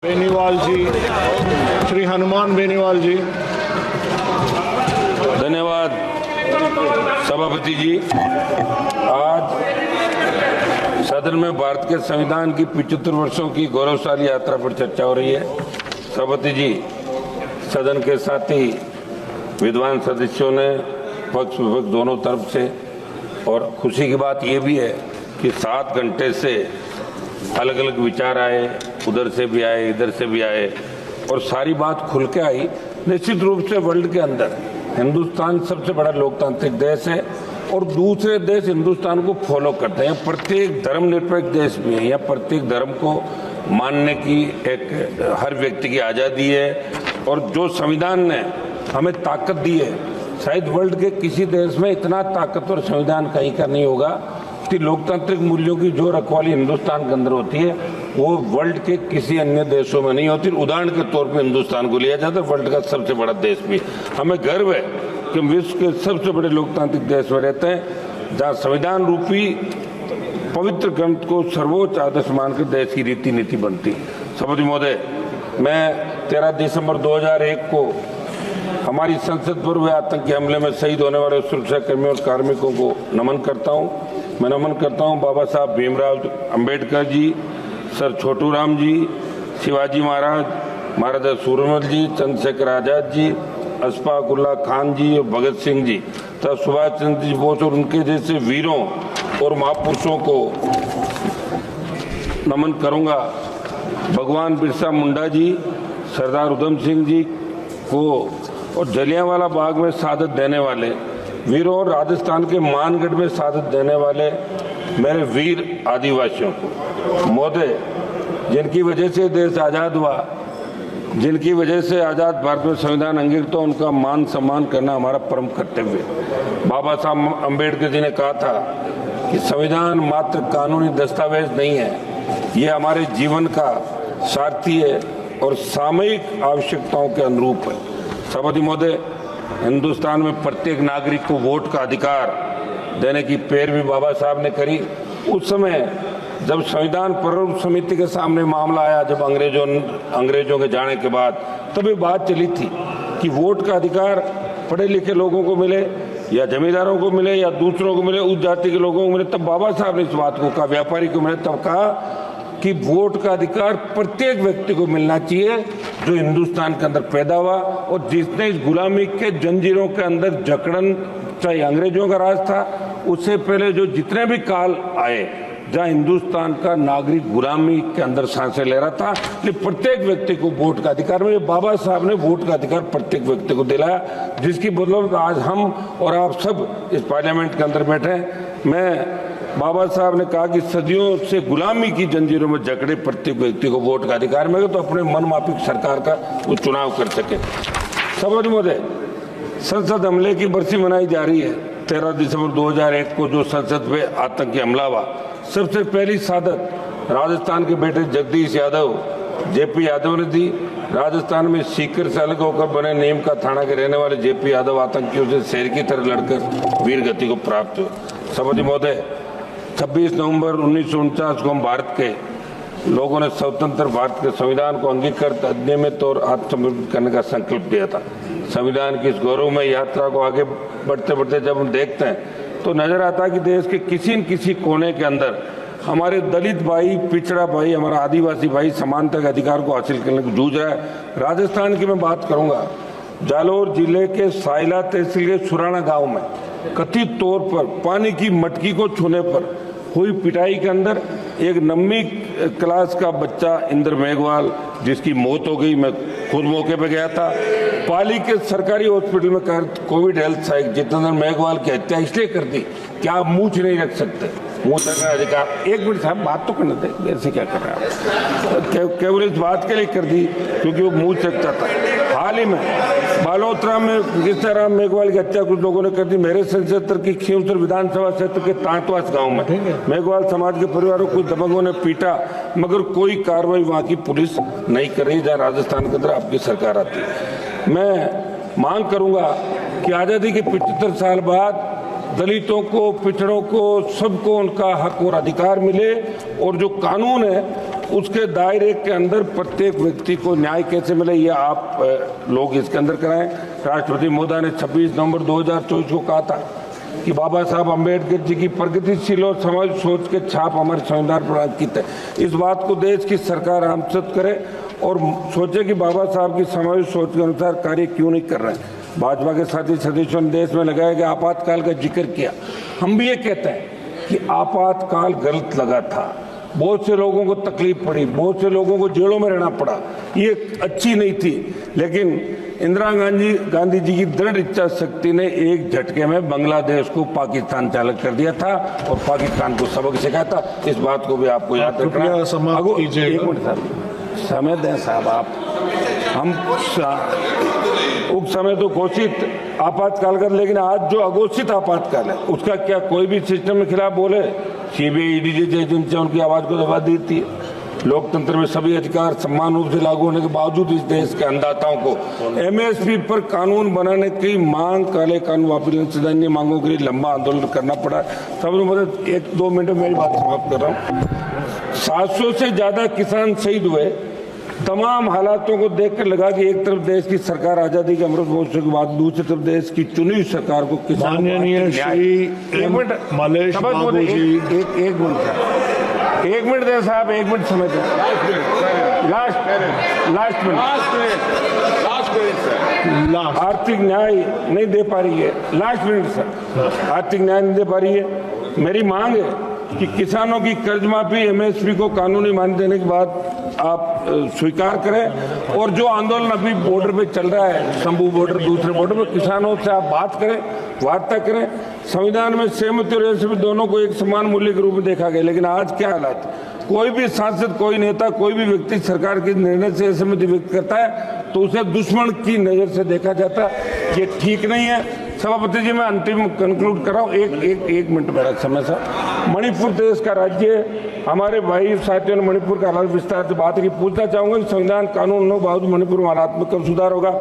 बेनीवाल जी, श्री हनुमान बेनीवाल जी। धन्यवाद सभापति जी। आज सदन में भारत के संविधान की 75 वर्षों की गौरवशाली यात्रा पर चर्चा हो रही है। सभापति जी, सदन के साथी विद्वान सदस्यों ने पक्ष विपक्ष दोनों तरफ से, और खुशी की बात यह भी है कि 7 घंटे से अलग अलग विचार आए, उधर से भी आए, इधर से भी आए, और सारी बात खुल के आई। निश्चित रूप से वर्ल्ड के अंदर हिंदुस्तान सबसे बड़ा लोकतांत्रिक देश है और दूसरे देश हिंदुस्तान को फॉलो करते हैं। प्रत्येक धर्मनिरपेक्ष देश भी है, या प्रत्येक धर्म को मानने की एक हर व्यक्ति की आज़ादी है। और जो संविधान ने हमें ताकत दी है, शायद वर्ल्ड के किसी देश में इतना ताकतवर संविधान कहीं का नहीं होगा कि लोकतांत्रिक मूल्यों की जो रखवाली हिंदुस्तान के अंदर होती है वो वर्ल्ड के किसी अन्य देशों में नहीं होती। उदाहरण के तौर पे हिंदुस्तान को लिया जाता है, वर्ल्ड का सबसे बड़ा देश भी। हमें गर्व है कि हम विश्व के सबसे बड़े लोकतांत्रिक देश में रहते हैं, जहाँ संविधान रूपी पवित्र ग्रंथ को सर्वोच्च आदर्श मानकर देश की रीति नीति बनती। सभापति महोदय, मैं 13 दिसंबर 2001 को हमारी संसद पर हुए आतंकी हमले में शहीद होने वाले सुरक्षा कर्मियों और कार्मिकों को नमन करता हूँ। मैं नमन करता हूँ बाबा साहब भीमराव अंबेडकर जी, सर छोटू राम जी, शिवाजी महाराज, महाराजा सूरजमल जी, चंद्रशेखर आजाद जी, अशफाक उल्लाह खान जी और भगत सिंह जी तथा सुभाष चंद्र जी बोस और उनके जैसे वीरों और महापुरुषों को नमन करूँगा। भगवान बिरसा मुंडा जी, सरदार उधम सिंह जी को और जलियांवाला बाग में शहादत देने वाले वीरों और राजस्थान के मानगढ़ में शहादत देने वाले मेरे वीर आदिवासियों को, महोदय, जिनकी वजह से देश आज़ाद हुआ, जिनकी वजह से आज़ाद भारत में संविधान अंगीकृत हुआ, उनका मान सम्मान करना हमारा परम कर्तव्य है। बाबा साहब अम्बेडकर जी ने कहा था कि संविधान मात्र कानूनी दस्तावेज नहीं है, ये हमारे जीवन का सारथी है और सामयिक आवश्यकताओं के अनुरूप है। सभापति महोदय, हिंदुस्तान में प्रत्येक नागरिक को वोट का अधिकार देने की पैरवी बाबा साहब ने करी। उस समय जब संविधान प्रारूप समिति के सामने मामला आया, जब अंग्रेजों के जाने के बाद, तब ये बात चली थी कि वोट का अधिकार पढ़े लिखे लोगों को मिले या जमींदारों को मिले या दूसरों को मिले, उस जाति के लोगों को मिले। तब बाबा साहब ने इस बात को कहा, व्यापारी को मिले, तब कहा कि वोट का अधिकार प्रत्येक व्यक्ति को मिलना चाहिए जो हिंदुस्तान के अंदर पैदा हुआ और जिसने इस गुलामी के जंजीरों के अंदर जकड़न, चाहे अंग्रेजों का राज था, उससे पहले जो जितने भी काल आए जहाँ हिंदुस्तान का नागरिक गुलामी के अंदर सांसें ले रहा था, कि प्रत्येक व्यक्ति को वोट का अधिकार मिले। बाबा साहब ने वोट का अधिकार प्रत्येक व्यक्ति को दिलाया, जिसकी बदौलत आज हम और आप सब इस पार्लियामेंट के अंदर बैठे हैं। मैं बाबा साहब ने कहा कि सदियों से गुलामी की जंजीरों में जकड़े प्रत्येक व्यक्ति को वोट का अधिकार मिले तो अपने मनमाफिक सरकार का वो चुनाव कर सके। सभापति महोदय, संसद हमले की बरसी मनाई जा रही है। 13 दिसंबर 2001 को जो संसद पे आतंकी हमला हुआ, सबसे पहली शहादत राजस्थान के बेटे जगदीश यादव, जेपी यादव ने दी। राजस्थान में सीकर से अलग होकर बने नीम का थाना के रहने वाले जेपी यादव आतंकियों से शेर की तरह लड़कर वीर गति को प्राप्त हुए। सभापति महोदय, 26 नवंबर 1949 को हम भारत के लोगों ने स्वतंत्र भारत के संविधान को अंगीकृत, अधिनियमित और आत्मसमर्पित करने का संकल्प लिया था। संविधान की इस गौरवमय यात्रा को आगे बढ़ते बढ़ते जब हम देखते हैं तो नजर आता है कि देश के किसी न किसी कोने के अंदर हमारे दलित भाई, पिछड़ा भाई, हमारा आदिवासी भाई समानता के अधिकार को हासिल करने को जूझ रहा है। राजस्थान की मैं बात करूंगा, जालोर जिले के साइला तहसील के सुराना गांव में कथित तौर पर पानी की मटकी को छूने पर हुई पिटाई के अंदर एक 9वीं क्लास का बच्चा इंद्र मेघवाल, जिसकी मौत हो गई। मैं खुद मौके पे गया था। पाली के सरकारी हॉस्पिटल में कोविड हेल्थ सहायक जितेंद्र मेघवाल की हत्या इसलिए कर दी कि आप मुँह नहीं रख सकते, मुँह तक अधिकार। एक मिनट साहब, बात तो करने दे, ऐसे क्या कर रहे हैं आप? केवल इस बात के लिए कर दी क्योंकि वो मुँह सकता था। हाल ही में बालोतरा में किस्ताराम मेघवाल की हत्या कुछ लोगों ने कर दी। मेरे संसद की खींवसर विधानसभा क्षेत्र के तांतवास गांव में मेघवाल समाज के परिवारों को दबंगों ने पीटा, मगर कोई कार्रवाई वहां की पुलिस नहीं कर रही, जहां राजस्थान के अंदर आपकी सरकार आती है। मैं मांग करूंगा कि आजादी के 75 साल बाद दलितों को, पिछड़ों को, सबको उनका हक और अधिकार मिले और जो कानून है उसके दायरे के अंदर प्रत्येक व्यक्ति को न्याय कैसे मिले, ये आप लोग इसके अंदर कराएं। राष्ट्रपति महोदय ने 26 नवंबर 2024 को कहा था कि बाबा साहब अम्बेडकर जी की प्रगतिशील और समाज सोच के छाप हमारे संविधान पर अंकित है। इस बात को देश की सरकार आमसद करे और सोचे कि बाबा साहब की समाज सोच के अनुसार कार्य क्यों नहीं कर रहे हैं। भाजपा के साथी सदस्यों ने देश में लगाया गया आपातकाल का जिक्र किया। हम भी ये कहते हैं कि आपातकाल गलत लगा था, बहुत से लोगों को तकलीफ पड़ी, बहुत से लोगों को जेलों में रहना पड़ा, ये अच्छी नहीं थी। लेकिन इंदिरा गांधी जी की दृढ़ इच्छा शक्ति ने एक झटके में बांग्लादेश को पाकिस्तान चालक कर दिया था और पाकिस्तान को सबक सिखाया था। इस बात को भी आपको याद रखना है। एक मिनट साहब, समय दें साहब आप। हम उस समय तो घोषित आपातकाल कर, लेकिन आज जो अघोषित आपातकाल है उसका क्या कोई भी सिस्टम के खिलाफ बोले? सीबीआई ईडी जैसी एजेंसियां उनकी आवाज को दबा देती है। लोकतंत्र में सभी अधिकार समान रूप से लागू होने के बावजूद इस देश के अन्नदाताओं को एमएसपी पर कानून बनाने की मांग, काले कानून वापस लेने सैद्धांतिक मांगों के लिए लंबा आंदोलन करना पड़ा। सब मतलब 1-2 मिनट में मेरी बात समाप्त कर रहा हूँ। 700 से ज्यादा किसान शहीद हुए। तमाम हालातों को देखकर लगा कि एक तरफ देश की सरकार आजादी के अमृत महोत्सव के बाद दूसरी तरफ देश की चुनी हुई सरकार को माननीय श्री मलेश बाबू जी, एक मिनट दें साहब, 1 मिनट समय दें। लास्ट मिनट आर्थिक न्याय नहीं दे पा रही है। लास्ट मिनट सर, आर्थिक न्याय नहीं दे पा रही है। मेरी मांग है कि किसानों की कर्ज माफी, एमएसपी को कानूनी मान्यता देने के बाद आप स्वीकार करें। और जो आंदोलन अभी बॉर्डर पे चल रहा है, शंभू बॉर्डर, दूसरे बॉर्डर पे, किसानों से आप बात करें, वार्ता करें। संविधान में सहमति और असहमति दोनों को एक समान मूल्य के रूप में देखा गया, लेकिन आज क्या हालात है? कोई भी सांसद, कोई नेता, कोई भी व्यक्ति सरकार के निर्णय से असहमति व्यक्त करता है तो उसे दुश्मन की नजर से देखा जाता है। ये ठीक नहीं है। सभापति जी, मैं अंतिम कंक्लूड कर रहा हूँ। एक मिनट मेरा समय सर। मणिपुर देश का राज्य है। हमारे भाई साथियों ने मणिपुर का हालात विस्तार से बात की। पूछना चाहूंगा कि संविधान कानून हो बावजूद मणिपुर में हालात में कब सुधार होगा?